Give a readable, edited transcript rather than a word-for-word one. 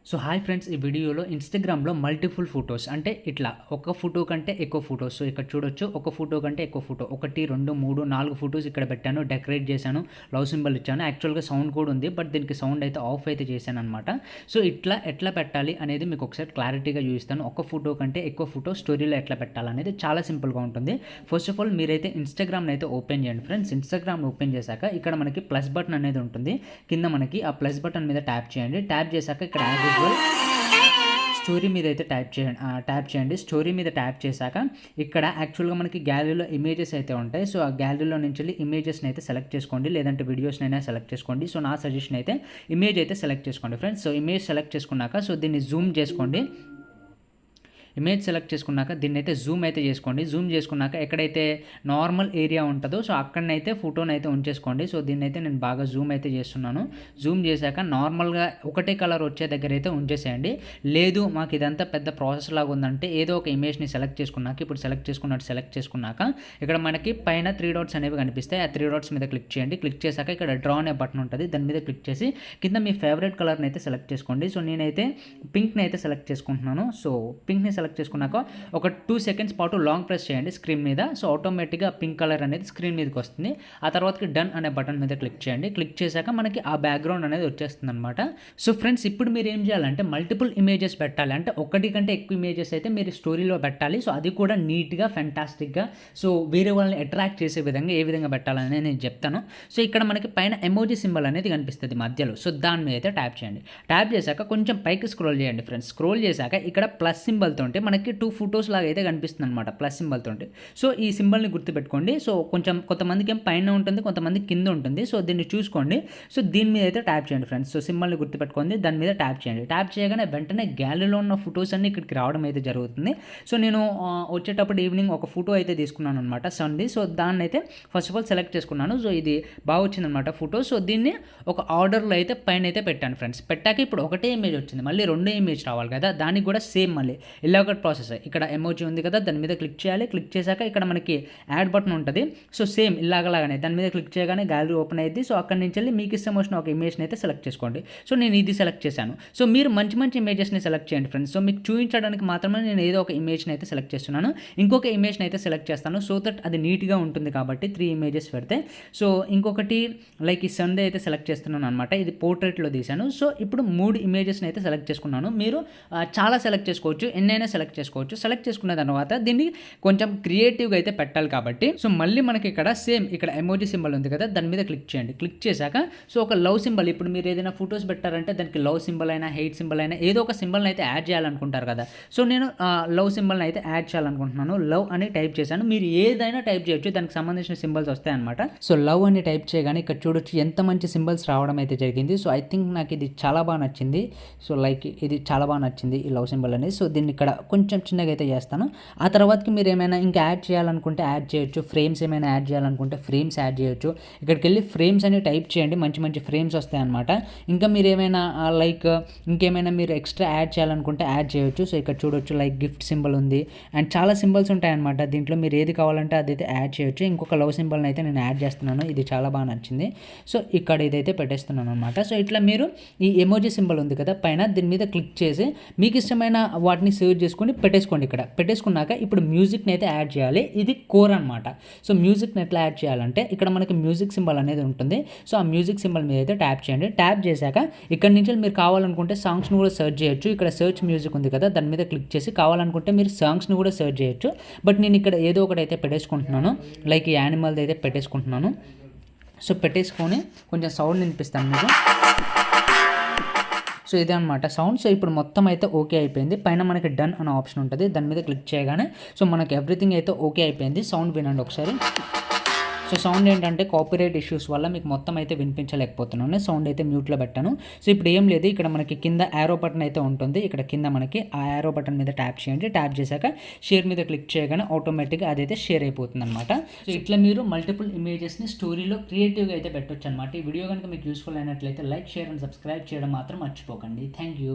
So hi friends, ఈ వీడియోలో ఇన్స్టాగ్రామ్లో మల్టిపుల్ ఫొటోస్ అంటే ఇట్లా ఒక ఫోటో కంటే ఎక్కువ ఫొటోస్. సో ఇక్కడ చూడొచ్చు, ఒక ఫోటో కంటే ఎక్కువ ఫోటో, 1 2 3 4 ఫొటోస్ ఇక్కడ పెట్టాను, డెకరేట్ చేశాను, లవ్ సింబల్ ఇచ్చాను. యాక్చువల్గా సౌండ్ కూడా ఉంది, బట్ దీనికి సౌండ్ అయితే ఆఫ్ అయితే చేశాను అనమాట. సో ఇట్లా ఎట్లా పెట్టాలి అనేది మీకు ఒకసారి క్లారిటీగా చూపిస్తాను. ఒక ఫోటో కంటే ఎక్కువ ఫోటో స్టోరీలో ఎట్లా పెట్టాలనేది చాలా సింపుల్గా ఉంటుంది. ఫస్ట్ ఆఫ్ ఆల్ మీరైతే ఇన్స్టాగ్రామ్ని అయితే ఓపెన్ చేయండి ఫ్రెండ్స్. ఇన్స్టాగ్రామ్ ఓపెన్ చేశాక ఇక్కడ మనకి ప్లస్ బటన్ అనేది ఉంటుంది. కింద మనకి ఆ ప్లస్ బటన్ మీద ట్యాప్ చేయండి. ట్యాప్ చేశాక ఇక్కడ స్టోరీ మీద అయితే ట్యాప్ చేయండి. స్టోరీ మీద ట్యాప్ చేశాక ఇక్కడ యాక్చువల్గా మనకి గ్యాలరీలో ఇమేజెస్ అయితే ఉంటాయి. సో ఆ గ్యాలరీలో నుంచి ఇమేజెస్ని అయితే సెలెక్ట్ చేసుకోండి, లేదంటే వీడియోస్ని అయినా సెలెక్ట్ చేసుకోండి. సో నా సజెషన్ అయితే ఇమేజ్ అయితే సెలెక్ట్ చేసుకోండి ఫ్రెండ్స్. సో ఇమేజ్ సెలెక్ట్ చేసుకున్నాక సో దీన్ని జూమ్ చేసుకోండి. ఇమేజ్ సెలెక్ట్ చేసుకున్నాక దీన్ని అయితే జూమ్ అయితే చేసుకోండి. జూమ్ చేసుకున్నాక ఎక్కడైతే నార్మల్ ఏరియా ఉంటుందో సో అక్కడనైతే ఫోటోని అయితే ఉంచేసుకోండి. సో దీన్ని అయితే నేను బాగా జూమ్ అయితే చేస్తున్నాను. జూమ్ చేశాక నార్మల్గా ఒకటే కలర్ వచ్చే దగ్గర అయితే ఉంచేసేయండి. లేదు మాకు ఇదంతా పెద్ద ప్రాసెస్ లాగా ఉందంటే ఏదో ఒక ఇమేజ్ని సెలెక్ట్ చేసుకున్నాక, ఇప్పుడు సెలెక్ట్ చేసుకున్నాక ఇక్కడ మనకి పైన 3 డాట్స్ అనేవి కనిపిస్తాయి. ఆ 3 డాట్స్ మీద క్లిక్ చేయండి. క్లిక్ చేశాక ఇక్కడ డ్రా అనే బటన్ ఉంటుంది, దాని మీద క్లిక్ చేసి కింద మీ ఫేవరెట్ కలర్ని అయితే సెలెక్ట్ చేసుకోండి. సో నేనైతే పింక్ని అయితే సెలెక్ట్ చేసుకుంటున్నాను. సో పింక్ని సెలెక్ట్ చేసుకున్నాక ఒక 2 సెకండ్స్ పాటు లాంగ్ ప్రెస్ చేయండి స్క్రీన్ మీద. సో ఆటోమేటిక్గా పింక్ కలర్ అనేది స్క్రీన్ మీదకి వస్తుంది. ఆ తర్వాతకి డన్ అనే బటన్ మీద క్లిక్ చేయండి. క్లిక్ చేశాక మనకి ఆ బ్యాక్గ్రౌండ్ అనేది వచ్చేస్తుంది అనమాట. సో ఫ్రెండ్స్, ఇప్పుడు మీరు ఏం చేయాలంటే మల్టిపుల్ ఇమేజెస్ పెట్టాలి. అంటే ఒకటి కంటే ఎక్కువ ఇమేజెస్ అయితే మీరు స్టోరీలో పెట్టాలి. సో అది కూడా నీట్గా, ఫ్యాంటాస్టిక్గా, సో వేరే వాళ్ళని అట్రాక్ట్ చేసే విధంగా ఏ విధంగా పెట్టాలని నేను చెప్తాను. సో ఇక్కడ మనకి పైన ఎమోజీ సింబల్ అనేది కనిపిస్తుంది మధ్యలో. సో దాని మీద అయితే ట్యాప్ చేయండి. ట్యాప్ చేశాక కొంచెం పైకి స్క్రోల్ చేయండి ఫ్రెండ్స్. స్క్రోల్ చేశాక ఇక్కడ ప్లస్ సింబల్ తోటి మనకి 2 ఫొటోస్ లాగా అయితే కనిపిస్తుంది అనమాట, ప్లస్ సింబల్ తోటి. సో ఈ సింబల్ని గుర్తుపెట్టుకోండి. సో కొంతమందికి ఏం పైన ఉంటుంది, కొంతమంది కింద ఉంటుంది. సో దీన్ని చూసుకోండి. సో దీని మీద అయితే ట్యాప్ చేయండి ఫ్రెండ్స్. సో సింబల్ని గుర్తుపెట్టుకోండి, దాని మీద ట్యాప్ చేయండి. ట్యాప్ చేయగానే వెంటనే గ్యాలరీలో ఉన్న ఫొటోస్ అన్ని ఇక్కడికి రావడం అయితే జరుగుతుంది. సో నేను వచ్చేటప్పుడు ఈవినింగ్ ఒక ఫోటో అయితే తీసుకున్నాను అనమాట, సన్ది. సో దాన్ని అయితే ఫస్ట్ ఆఫ్ ఆల్ సెలెక్ట్ చేసుకున్నాను. సో ఇది బాగా వచ్చిందనమాట ఫోటో. సో దీన్ని ఒక ఆర్డర్లో అయితే పైన అయితే పెట్టాను ఫ్రెండ్స్. పెట్టాక ఇప్పుడు ఒకటే ఇమేజ్ వచ్చింది, మళ్ళీ 2 ఇమేజ్ రావాలి కదా, దానికి కూడా సేమ్ మళ్ళీ ఇలా ఒక ప్రాసెస్. ఇక్కడ ఎమోజీ ఉంది కదా, దాని మీద క్లిక్ చేయాలి. క్లిక్ చేశాక ఇక్కడ మనకి యాడ్ బటన్ ఉంటుంది. సో సేమ్ ఇలాగలాగానే దాని మీద క్లిక్ చేయగానే గ్యాలరీ ఓపెన్ అయ్యింది. సో అక్కడి నుంచి వెళ్ళి మీకు ఇష్టం వచ్చిన ఒక ఇమేజ్ని అయితే సెలెక్ట్ చేసుకోండి. సో నేను ఇది సెలెక్ట్ చేశాను. సో మీరు మంచి మంచి ఇమేజెస్ని సెలెక్ట్ చేయండి ఫ్రెండ్స్. సో మీకు చూపించడానికి మాత్రమే నేను ఏదో ఒక ఇమేజ్ని అయితే సెలెక్ట్ చేస్తున్నాను. ఇంకొక ఇమేజ్ని అయితే సెలెక్ట్ చేస్తాను, సో దట్ అది నీట్గా ఉంటుంది కాబట్టి 3 ఇమేజెస్ పెడితే. సో ఇంకొకటి లైక్ ఈ సండే అయితే సెలెక్ట్ చేస్తున్నాను అనమాట. ఇది పోర్ట్రేట్లో తీశాను. సో ఇప్పుడు 3 ఇమేజెస్ని అయితే సెలెక్ట్ చేసుకున్నాను. మీరు చాలా సెలెక్ట్ చేసుకోవచ్చు, ఎన్నైనా సెలెక్ట్ చేసుకోవచ్చు. సెలెక్ట్ చేసుకున్న తర్వాత దీన్ని కొంచెం క్రియేటివ్గా అయితే పెట్టాలి కాబట్టి సో మళ్ళీ మనకి ఇక్కడ సేమ్ ఇక్కడ ఎమోజీ సింబల్ ఉంది కదా, దాని మీద క్లిక్ చేయండి. క్లిక్ చేశాక సో ఒక లవ్ సింబల్, ఇప్పుడు మీరు ఏదైనా ఫొటోస్ పెట్టారంటే దానికి లవ్ సింబల్ అయినా హెయిట్ సింబల్ అయినా ఏదో ఒక సింబల్ని అయితే యాడ్ చేయాలనుకుంటారు కదా. సో నేను లవ్ సింబల్ని అయితే యాడ్ చేయాలనుకుంటున్నాను. లవ్ అని టైప్ చేశాను. మీరు ఏదైనా టైప్ చేయొచ్చు, దానికి సంబంధించిన సింబల్స్ వస్తాయి అనమాట. సో లవ్ అని టైప్ చేయగానే ఇక్కడ చూడొచ్చు ఎంత మంచి సింబల్స్ రావడం అయితే జరిగింది. సో ఐ థింక్ నాకు ఇది చాలా బాగా నచ్చింది. సో లైక్ ఇది చాలా బాగా నచ్చింది ఈ లవ్ సింబల్ అనేది. సో దీన్ని ఇక్కడ కొంచెం చిన్నగా అయితే చేస్తాను. ఆ తర్వాతకి మీరు ఏమైనా ఇంకా యాడ్ చేయాలనుకుంటే యాడ్ చేయొచ్చు. ఫ్రేమ్స్ ఏమైనా యాడ్ చేయాలనుకుంటే ఫ్రేమ్స్ యాడ్ చేయొచ్చు. ఇక్కడికి వెళ్ళి ఫ్రేమ్స్ అని టైప్ చేయండి, మంచి మంచి ఫ్రేమ్స్ వస్తాయి అనమాట. ఇంకా మీరు ఏమైనా లైక్ ఇంకేమైనా మీరు ఎక్స్ట్రా యాడ్ చేయాలనుకుంటే యాడ్ చేయొచ్చు. సో ఇక్కడ చూడొచ్చు లైక్ గిఫ్ట్ సింబల్ ఉంది అండ్ చాలా సింబల్స్ ఉంటాయన్నమాట. దీంట్లో మీరు ఏది కావాలంటే అదైతే యాడ్ చేయొచ్చు. ఇంకొక లవ్ సింబల్ని అయితే నేను యాడ్ చేస్తున్నాను, ఇది చాలా బాగా నచ్చింది. సో ఇక్కడ ఇదైతే పెట్టేస్తున్నాను అనమాట. సో ఇట్లా మీరు ఈ ఎమోజీ సింబల్ ఉంది కదా పైన, దీని మీద క్లిక్ చేసి మీకు ఇష్టమైన వాటిని సేవ్ చేసుకొని పెట్టేసుకోండి. ఇక్కడ పెట్టేసుకున్నాక ఇప్పుడు మ్యూజిక్ని అయితే యాడ్ చేయాలి. ఇది కోర్ అనమాట. సో మ్యూజిక్ని ఎట్లా యాడ్ చేయాలంటే ఇక్కడ మనకి మ్యూజిక్ సింబల్ అనేది ఉంటుంది. సో ఆ మ్యూజిక్ సింబల్ మీద అయితే ట్యాప్ చేయండి. ట్యాప్ చేశాక ఇక్కడ నుంచి మీరు కావాలనుకుంటే సాంగ్స్ని కూడా సెర్చ్ చేయొచ్చు. ఇక్కడ సెర్చ్ మ్యూజిక్ ఉంది కదా, దాని మీద క్లిక్ చేసి కావాలనుకుంటే మీరు సాంగ్స్ని కూడా సెర్చ్ చేయొచ్చు. బట్ నేను ఇక్కడ ఏదో ఒకటి అయితే పెట్టేసుకుంటున్నాను, లైక్ ఈ యానిమల్ది అయితే పెట్టేసుకుంటున్నాను. సో పెట్టేసుకొని కొంచెం సౌండ్ వినిపిస్తాను మీకు. సో ఇదే అనమాట సౌండ్. సో ఇప్పుడు మొత్తం అయితే ఓకే అయిపోయింది. పైన మనకి డన్ అనే ఆప్షన్ ఉంటుంది, దాని మీద క్లిక్ చేయగానే సో మనకి ఎవ్రీథింగ్ అయితే ఓకే అయిపోయింది. సౌండ్ వినండి ఒకసారి. సో సౌండ్ ఏంటంటే కాపీరైట్ ఇష్యూస్ వల్ల మీకు మొత్తం అయితే వినిపించలేకపోతున్నాను. సౌండ్ అయితే మ్యూట్లో పెట్టాను. సో ఇప్పుడు ఏం లేదు, ఇక్కడ మనకి కింద యారో బటన్ అయితే ఉంటుంది. ఇక్కడ కింద మనకి ఆ యారో బటన్ మీద ట్యాప్ చేయండి. ట్యాప్ చేశాక షేర్ మీద క్లిక్ చేయగానే ఆటోమేటిక్గా అదైతే షేర్ అయిపోతుంది అనమాట. సో ఇట్లా మీరు మల్టిపుల్ ఇమేజెస్ని స్టోరీలో క్రియేటివ్గా అయితే పెట్టొచ్చు అనమాట. ఈ వీడియో కనుక మీకు యూస్ఫుల్ అయినట్లయితే లైక్, షేర్ అండ్ సబ్స్క్రైబ్ చేయడం మాత్రం మర్చిపోకండి. Thank you.